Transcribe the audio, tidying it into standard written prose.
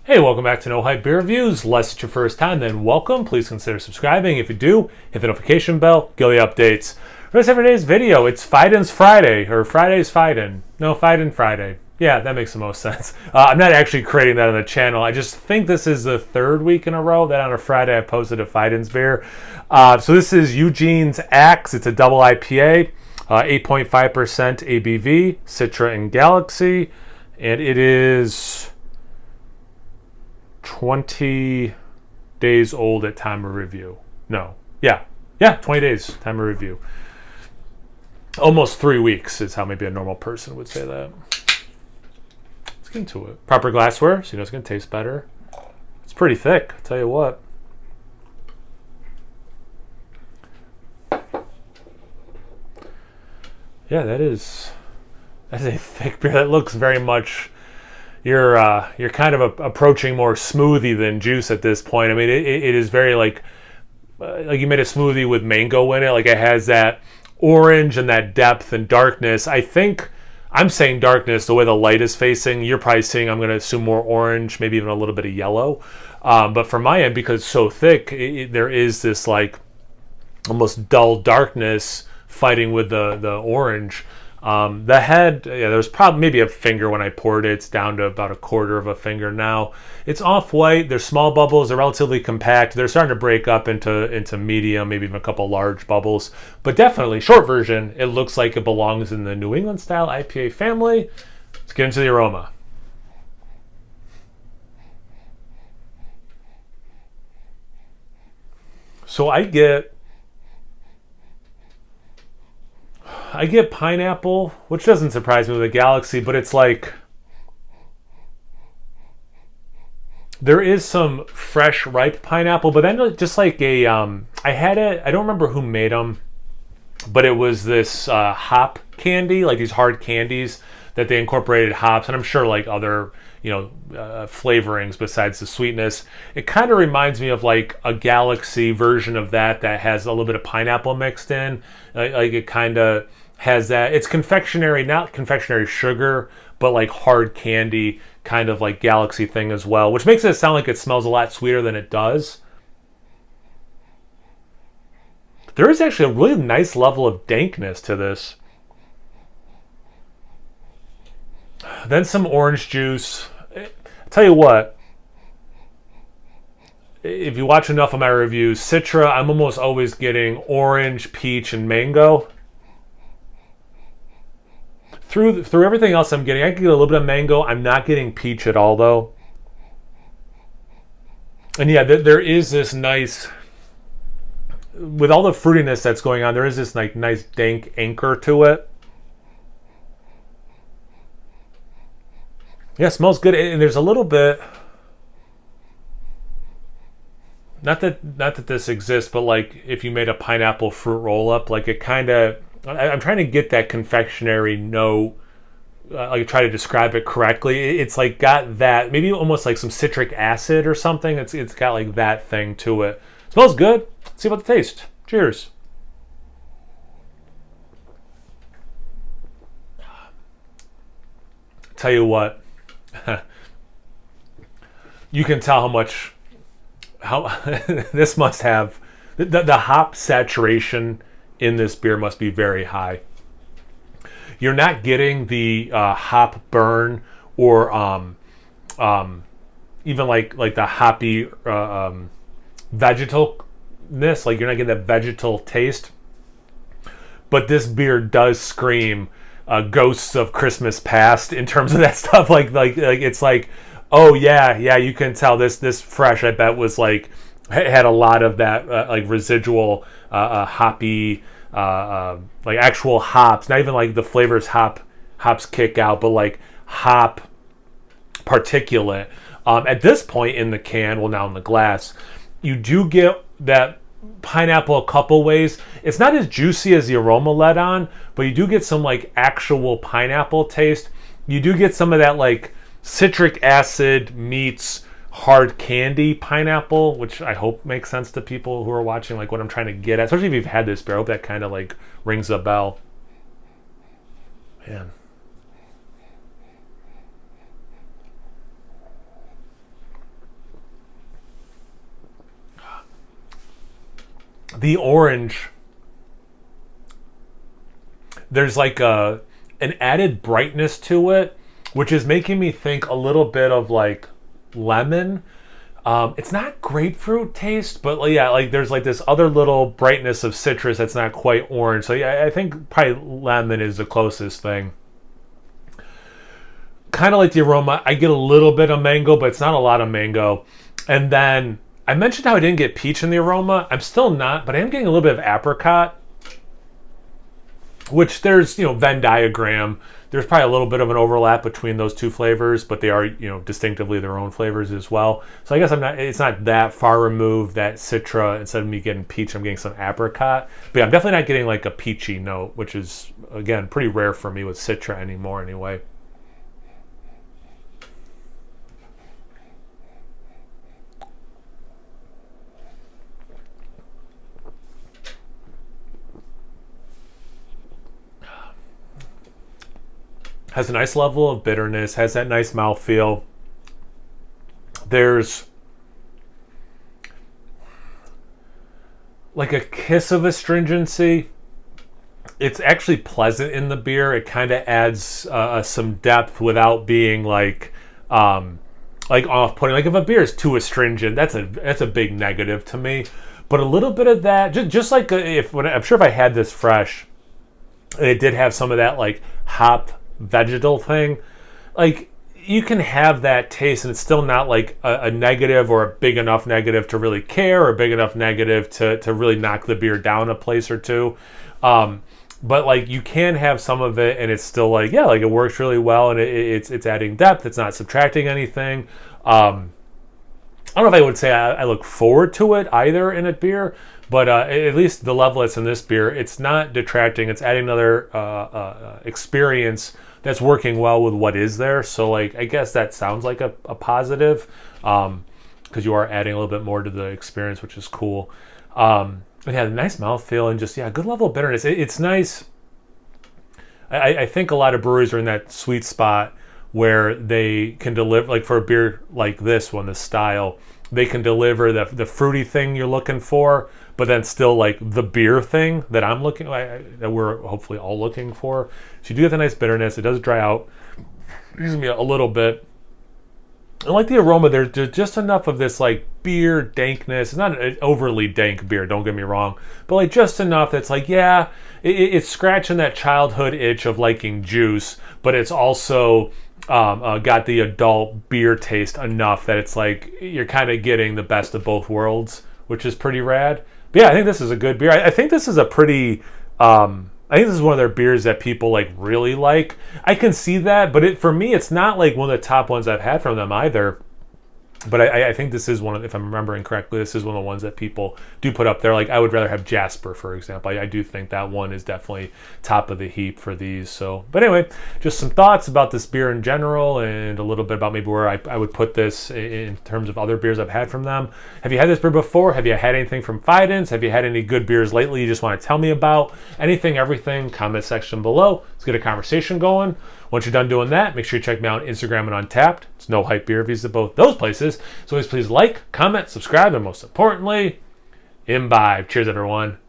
Hey, welcome back to No Hype Beer Reviews. Unless it's your first time, then welcome. Please consider subscribing. If you do, hit the notification bell, get the updates. For this today's video, it's Fiden's Friday, or Friday's Fiden. No, Fiden Friday. Yeah, that makes the most sense. I'm not actually creating that on the channel. I just think this is the third week in a row that on a Friday I posted a Fiden's beer. So this is Eugene's Axe. It's a double IPA, 8.5% ABV, Citra and Galaxy, and it is 20 days old at time of review. No. Yeah, 20 days time of review. Almost 3 weeks is how maybe a normal person would say that. Let's get into it. Proper glassware, so you know it's going to taste better. It's pretty thick, I'll tell you what. Yeah, that is a thick beer. That looks very much... You're kind of approaching more smoothie than juice at this point. I mean, it is very like you made a smoothie with mango in it. Like it has that orange and that depth and darkness. I think I'm saying darkness the way the light is facing. You're probably seeing, I'm going to assume, more orange, maybe even a little bit of yellow. But from my end, because it's so thick, there is this like almost dull darkness fighting with the orange. The head, there's probably maybe a finger when I poured it. It's down to about a quarter of a finger now. It's off-white. There's small bubbles. They're relatively compact. They're starting to break up into medium, maybe even a couple large bubbles. But definitely, short version, it looks like it belongs in the New England-style IPA family. Let's get into the aroma. So I get pineapple, which doesn't surprise me with a Galaxy, but it's like there is some fresh, ripe pineapple, but then just like a I had it, I don't remember who made them, but it was this hop candy, like these hard candies that they incorporated hops, and I'm sure like other flavorings besides the sweetness. It kind of reminds me of like a Galaxy version of that has a little bit of pineapple mixed in. Like it kind of has that. It's confectionery, not confectionery sugar, but like hard candy kind of like Galaxy thing as well, which makes it sound like it smells a lot sweeter than it does. There is actually a really nice level of dankness to this. Then some orange juice. I'll tell you what, if you watch enough of my reviews, Citra, I'm almost always getting orange, peach, and mango. Through everything else I'm getting, I can get a little bit of mango. I'm not getting peach at all, though. And yeah, there is this nice, with all the fruitiness that's going on, there is this like nice dank anchor to it. Yeah, it smells good, and there's a little bit. Not that this exists, but like if you made a pineapple fruit roll up, like it kind of. I'm trying to get that confectionery note. Like try to describe it correctly. It's like got that maybe almost like some citric acid or something. It's got like that thing to it. Smells good. Let's see about the taste. Cheers. Tell you what. You can tell how this must have the hop saturation in this beer must be very high. You're not getting the hop burn or even like the hoppy vegetalness. Like you're not getting that vegetal taste. But this beer does scream ghosts of Christmas past in terms of that stuff. Like it's like, oh yeah, you can tell this fresh, I bet, was like had a lot of that like residual hoppy like actual hops, not even like the flavors hops kick out, but like hop particulate. At this point in the can, well now in the glass, you do get that pineapple a couple ways. It's not as juicy as the aroma let on, but you do get some like actual pineapple taste. You do get some of that like citric acid meets hard candy pineapple, which I hope makes sense to people who are watching, like what I'm trying to get at, especially if you've had this beer. I hope that kind of like rings a bell. Man. the orange, there's like an added brightness to it, which is making me think a little bit of like lemon. It's not grapefruit taste, but yeah, like there's like this other little brightness of citrus that's not quite orange. So yeah, I think probably lemon is the closest thing. Kind of like the aroma, I get a little bit of mango, but it's not a lot of mango. And then I mentioned how I didn't get peach in the aroma. I'm still not, but I am getting a little bit of apricot, which there's, Venn diagram. There's probably a little bit of an overlap between those two flavors, but they are, distinctively their own flavors as well. So I guess it's not that far removed that Citra, instead of me getting peach, I'm getting some apricot. But yeah, I'm definitely not getting like a peachy note, which is, again, pretty rare for me with Citra anymore anyway. Has a nice level of bitterness, has that nice mouthfeel. There's like a kiss of astringency. It's actually pleasant in the beer. It kind of adds some depth without being like off-putting. Like if a beer is too astringent, that's a big negative to me. But a little bit of that, just like I'm sure if I had this fresh, and it did have some of that like hop vegetal thing, like you can have that taste and it's still not like a negative or a big enough negative to really care, or a big enough negative to really knock the beer down a place or two. But like you can have some of it and it's still like, yeah, like it works really well, and it's adding depth. It's not subtracting anything. I don't know if I would say I look forward to it either in a beer, but at least the level that's in this beer, it's not detracting. It's adding another experience that's working well with what is there. So like I guess that sounds like a positive, because you are adding a little bit more to the experience, which is cool. It had a nice mouthfeel and just, yeah, good level of bitterness. It's nice. I think a lot of breweries are in that sweet spot where they can deliver, like for a beer like this one, this style, they can deliver the fruity thing you're looking for, but then still like the beer thing that that we're hopefully all looking for. So you do get the nice bitterness. It does dry out, excuse me, a little bit. I like the aroma. There's just enough of this like beer dankness. It's not an overly dank beer, don't get me wrong, but like just enough that's like, yeah, it's scratching that childhood itch of liking juice, but it's also got the adult beer taste enough that it's like you're kind of getting the best of both worlds, which is pretty rad. But yeah, I think this is a good beer. I think this is a pretty I think this is one of their beers that people like really like. I can see that, but for me, it's not like one of the top ones I've had from them either. But I think this is one of, if I'm remembering correctly, this is one of the ones that people do put up there. Like I would rather have Jasper, for example. I do think that one is definitely top of the heap for these. So, but anyway, just some thoughts about this beer in general, and a little bit about maybe where I would put this in terms of other beers I've had from them. Have you had this beer before? Have you had anything from Fiden's? Have you had any good beers lately you just want to tell me about? Anything, everything, comment section below. Let's get a conversation going. Once you're done doing that, make sure you check me out on Instagram and Untappd. It's No Hype Beer Reviews at both those places. So always please like, comment, subscribe, and most importantly, imbibe. Cheers, everyone.